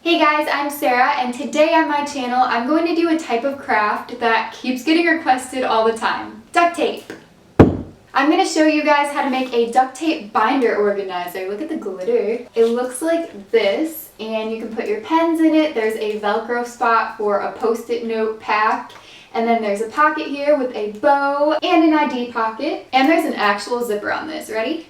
Hey guys, I'm Sarah, and today on my channel I'm going to do a type of craft that keeps getting requested all the time. Duct tape. I'm going to show you guys how to make a duct tape binder organizer. Look at the glitter. It looks like this, and you can put your pens in it. There's a Velcro spot for a post-it note pack. And then there's a pocket here with a bow and an ID pocket. And there's an actual zipper on this. Ready?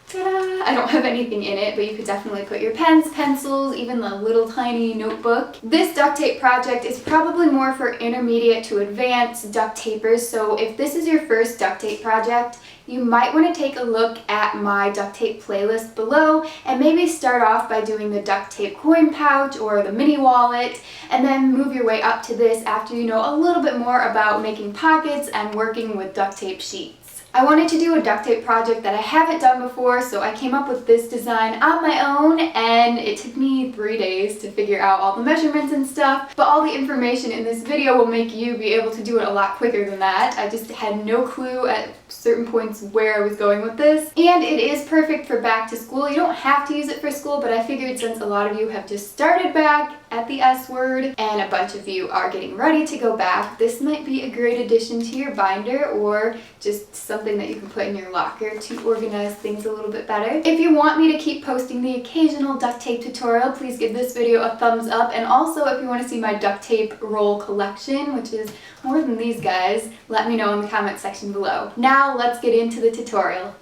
Ta-da! I don't have anything in it, but you could definitely put your pens, pencils, even the little tiny notebook. This duct tape project is probably more for intermediate to advanced duct tapers, so if this is your first duct tape project, you might want to take a look at my duct tape playlist below and maybe start off by doing the duct tape coin pouch or the mini wallet, and then move your way up to this after you know a little bit more about making pockets and working with duct tape sheets. I wanted to do a duct tape project that I haven't done before, so I came up with this design on my own, and it took me 3 days to figure out all the measurements and stuff, but all the information in this video will make you be able to do it a lot quicker than that. I just had no clue at certain points where I was going with this, and it is perfect for back to school. You don't have to use it for school, but I figured since a lot of you have just started back at the S word and a bunch of you are getting ready to go back, this might be a great addition to your binder or just something that you can put in your locker to organize things a little bit better. If you want me to keep posting the occasional duct tape tutorial, please give this video a thumbs up, and also if you want to see my duct tape roll collection, which is more than these guys, let me know in the comment section below. Now let's get into the tutorial.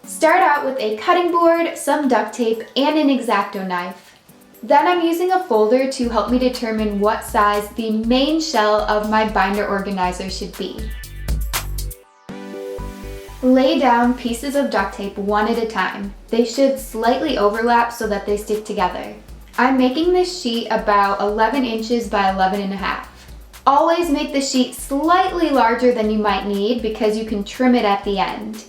Start out with a cutting board, some duct tape, and an X-Acto knife. Then I'm using a folder to help me determine what size the main shell of my binder organizer should be. Lay down pieces of duct tape one at a time. They should slightly overlap so that they stick together. I'm making this sheet about 11 inches by 11.5. Always make the sheet slightly larger than you might need because you can trim it at the end.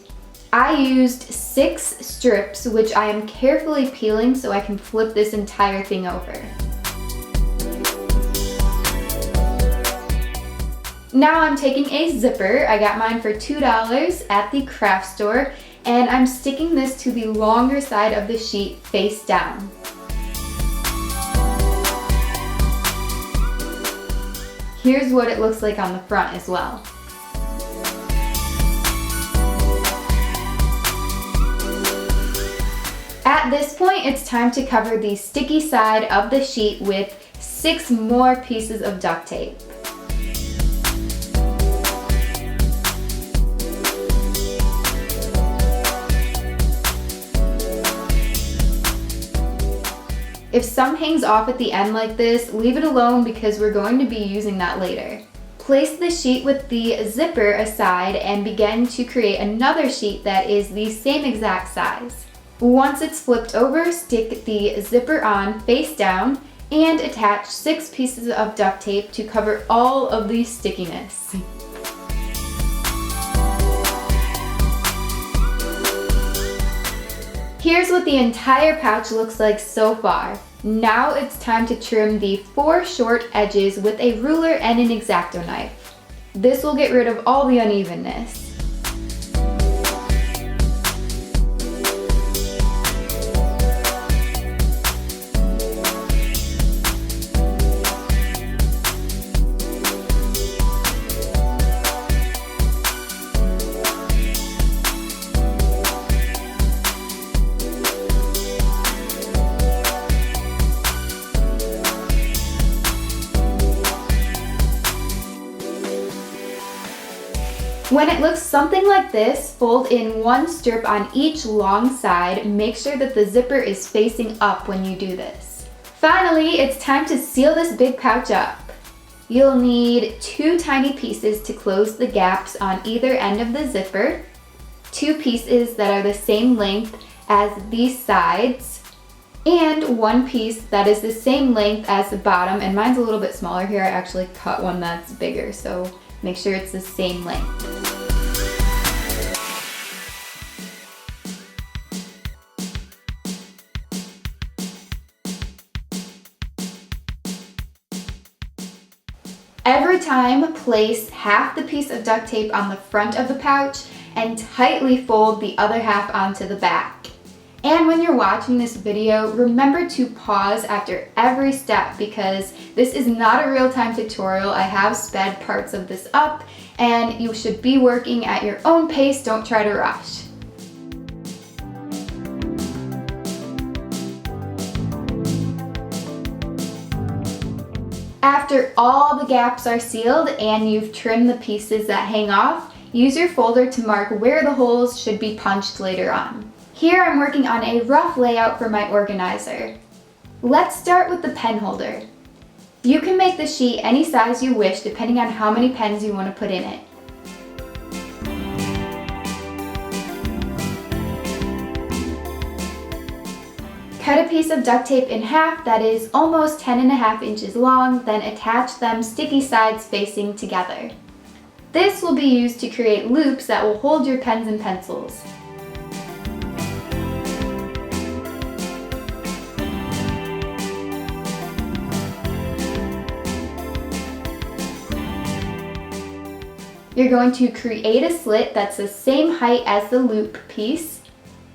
I used 6 strips, which I am carefully peeling so I can flip this entire thing over. Now I'm taking a zipper. I got mine for $2 at the craft store, and I'm sticking this to the longer side of the sheet face down. Here's what it looks like on the front as well. At this point, it's time to cover the sticky side of the sheet with 6 more pieces of duct tape. If some hangs off at the end like this, leave it alone because we're going to be using that later. Place the sheet with the zipper aside and begin to create another sheet that is the same exact size. Once it's flipped over, stick the zipper on face down and attach 6 pieces of duct tape to cover all of the stickiness. Here's what the entire pouch looks like so far. Now it's time to trim the 4 short edges with a ruler and an X-Acto knife. This will get rid of all the unevenness. When it looks something like this, fold in 1 strip on each long side. Make sure that the zipper is facing up when you do this. Finally, it's time to seal this big pouch up. You'll need 2 tiny pieces to close the gaps on either end of the zipper, 2 pieces that are the same length as these sides, and 1 piece that is the same length as the bottom, and mine's a little bit smaller here. I actually cut one that's bigger, so make sure it's the same length. Every time, place half the piece of duct tape on the front of the pouch and tightly fold the other half onto the back. And when you're watching this video, remember to pause after every step because this is not a real-time tutorial. I have sped parts of this up and you should be working at your own pace. Don't try to rush. After all the gaps are sealed and you've trimmed the pieces that hang off, use your folder to mark where the holes should be punched later on. Here I'm working on a rough layout for my organizer. Let's start with the pen holder. You can make the sheet any size you wish depending on how many pens you want to put in it. Cut a piece of duct tape in half that is almost 10.5 inches long, then attach them sticky sides facing together. This will be used to create loops that will hold your pens and pencils. You're going to create a slit that's the same height as the loop piece.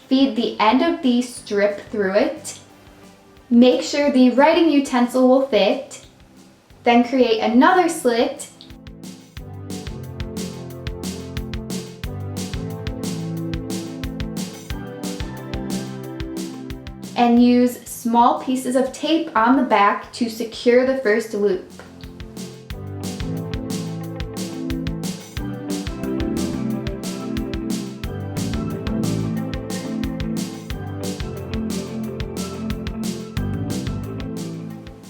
Feed the end of the strip through it. Make sure the writing utensil will fit. Then create another slit. And use small pieces of tape on the back to secure the first loop.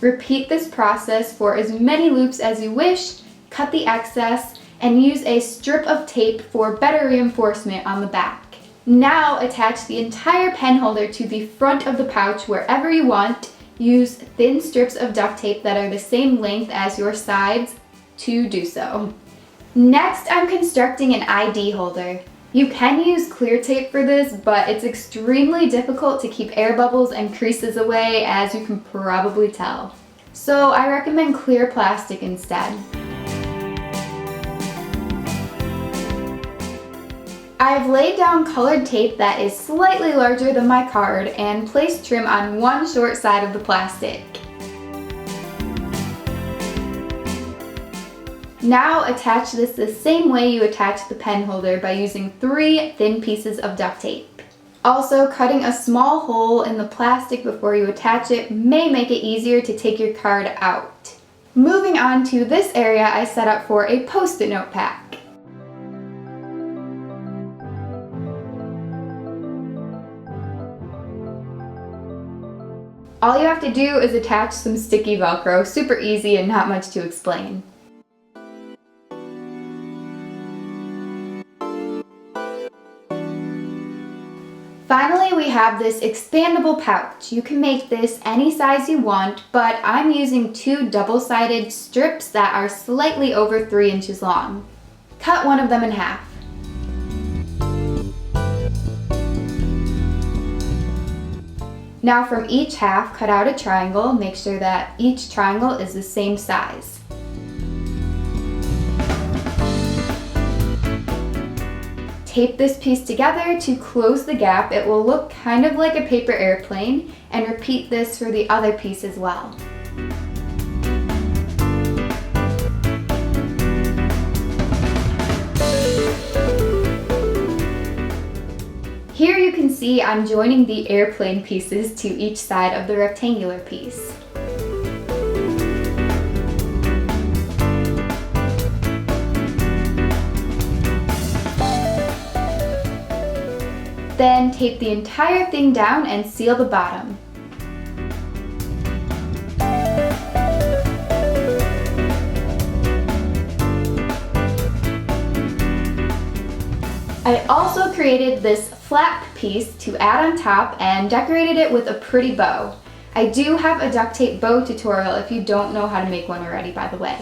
Repeat this process for as many loops as you wish, cut the excess, and use a strip of tape for better reinforcement on the back. Now attach the entire pen holder to the front of the pouch wherever you want. Use thin strips of duct tape that are the same length as your sides to do so. Next, I'm constructing an ID holder. You can use clear tape for this, but it's extremely difficult to keep air bubbles and creases away, as you can probably tell. So I recommend clear plastic instead. I've laid down colored tape that is slightly larger than my card and placed trim on one short side of the plastic. Now attach this the same way you attach the pen holder by using 3 thin pieces of duct tape. Also, cutting a small hole in the plastic before you attach it may make it easier to take your card out. Moving on to this area I set up for a post-it note pack. All you have to do is attach some sticky Velcro, super easy and not much to explain. Finally, we have this expandable pouch. You can make this any size you want, but I'm using 2 double-sided strips that are slightly over 3 inches long. Cut one of them in half. Now from each half, cut out a triangle. Make sure that each triangle is the same size. Tape this piece together to close the gap. It will look kind of like a paper airplane, and repeat this for the other piece as well. Here you can see I'm joining the airplane pieces to each side of the rectangular piece. Then tape the entire thing down and seal the bottom. I also created this flap piece to add on top and decorated it with a pretty bow. I do have a duct tape bow tutorial if you don't know how to make one already, by the way.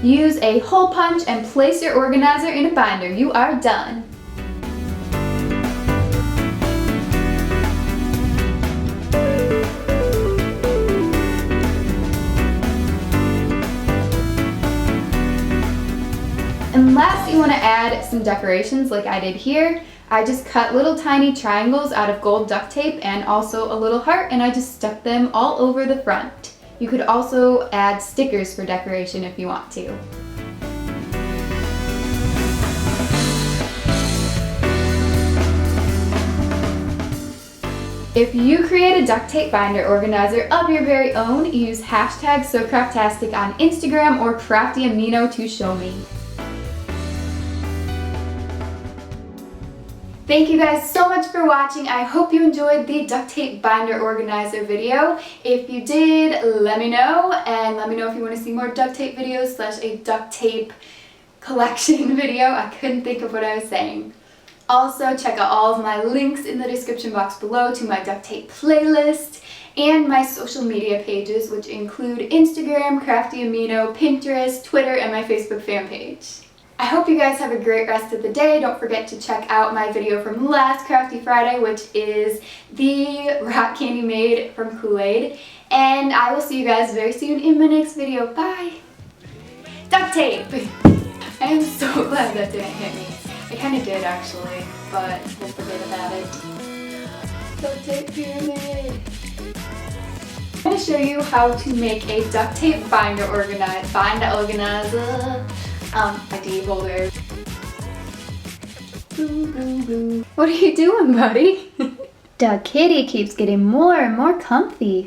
Use a hole punch and place your organizer in a binder. You are done. Unless you want to add some decorations like I did here, I just cut little tiny triangles out of gold duct tape and also a little heart, and I just stuck them all over the front. You could also add stickers for decoration if you want to. If you create a duct tape binder organizer of your very own, use hashtag SoCraftastic on Instagram or CraftyAmino to show me. Thank you guys so much for watching. I hope you enjoyed the duct tape binder organizer video. If you did, let me know, and let me know if you want to see more duct tape videos / a duct tape collection video. I couldn't think of what I was saying. Also, check out all of my links in the description box below to my duct tape playlist and my social media pages, which include Instagram, CraftyAmino, Pinterest, Twitter, and my Facebook fan page. I hope you guys have a great rest of the day. Don't forget to check out my video from last Crafty Friday, which is the rock candy made from Kool-Aid. And I will see you guys very soon in my next video. Bye! Duct tape! I am so glad that didn't hit me. It kind of did actually, but we'll forget about it. Duct tape pyramid! I'm going to show you how to make a duct tape binder organizer. ID holder. Boo, boo, boo. What are you doing, buddy? The kitty keeps getting more and more comfy.